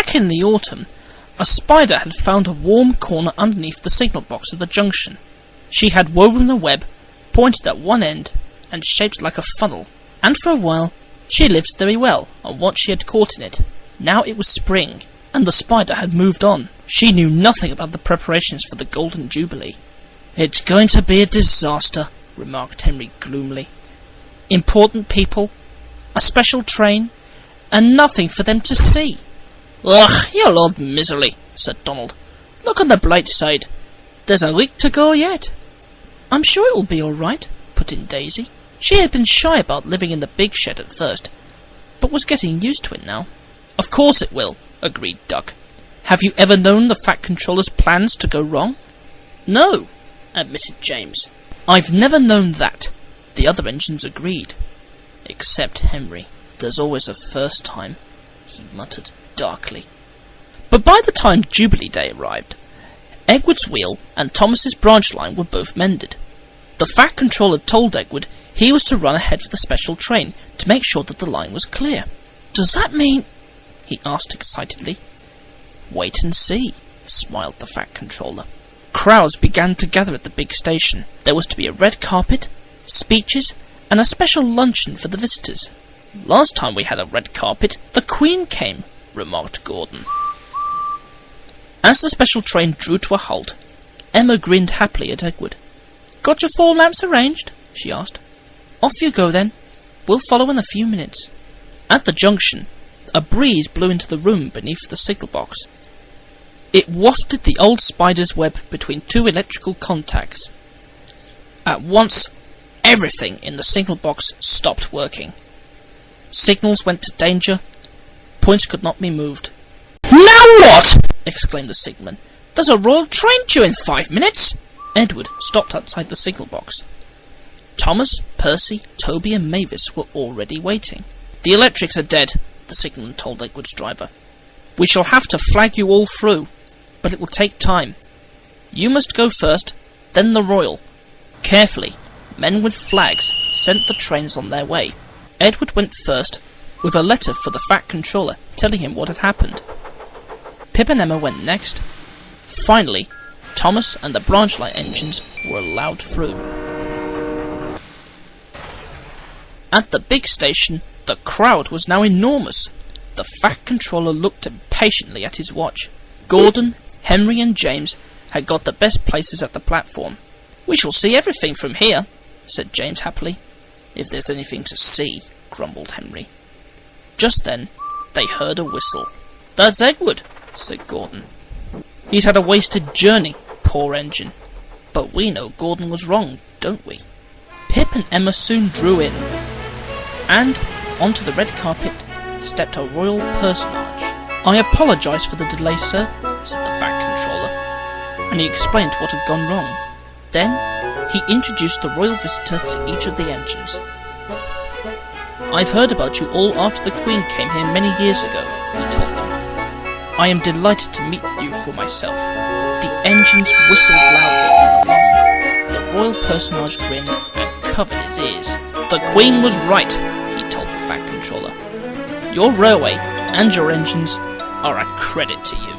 Back in the autumn, a spider had found a warm corner underneath the signal box of the junction. She had woven a web, pointed at one end, and shaped like a funnel, and for a while she lived very well on what she had caught in it. Now it was spring, and the spider had moved on. She knew nothing about the preparations for the Golden Jubilee. "It's going to be a disaster," remarked Henry gloomily. "Important people, a special train, and nothing for them to see." "Ugh, you old misery," said Donald. "Look on the bright side. There's a week to go yet." "I'm sure it will be all right," put in Daisy. She had been shy about living in the big shed at first, but was getting used to it now. "Of course it will," agreed Duck. "Have you ever known the Fat Controller's plans to go wrong?" "No," admitted James. "I've never known that," the other engines agreed. "Except Henry. There's always a first time," he muttered darkly. But by the time Jubilee Day arrived, Egwood's wheel and Thomas's branch line were both mended. The Fat Controller told Egwood he was to run ahead of the special train to make sure that the line was clear. "Does that mean—" he asked excitedly. "Wait and see," smiled the Fat Controller. Crowds began to gather at the big station. There was to be a red carpet, speeches, and a special luncheon for the visitors. "Last time we had a red carpet, the Queen came," remarked Gordon. As the special train drew to a halt, Emma grinned happily at Egwood. "Got your 4 lamps arranged?" she asked. "Off you go then. We'll follow in a few minutes." At the junction, a breeze blew into the room beneath the signal box. It wafted the old spider's web between 2 electrical contacts. At once, everything in the signal box stopped working. Signals went to danger. Points could not be moved. "Now what?" exclaimed the signalman. "There's a royal train due in 5 minutes." Edward stopped outside the signal box. Thomas, Percy, Toby and Mavis were already waiting. "The electrics are dead," the signalman told Egwood's driver. "We shall have to flag you all through, but it will take time. You must go first, then the royal." Carefully, men with flags sent the trains on their way. Edward went first, with a letter for the Fat Controller telling him what had happened. Pip and Emma went next. Finally, Thomas and the branch line engines were allowed through. At the big station, the crowd was now enormous. The Fat Controller looked impatiently at his watch. Gordon, Henry and James had got the best places at the platform. "We shall see everything from here," said James happily. "If there's anything to see," grumbled Henry. Just then, they heard a whistle. "That's Egwood," said Gordon. "He's had a wasted journey, poor engine. But we know Gordon was wrong, don't we?" Pip and Emma soon drew in, and onto the red carpet stepped a royal personage. "I apologise for the delay, sir," said the Fat Controller, and he explained what had gone wrong. Then he introduced the royal visitor to each of the engines. "I've heard about you all after the Queen came here many years ago," he told them. "I am delighted to meet you for myself." The engines whistled loudly and long. The royal personage grinned and covered his ears. "The Queen was right," he told the Fat Controller. "Your railway and your engines are a credit to you."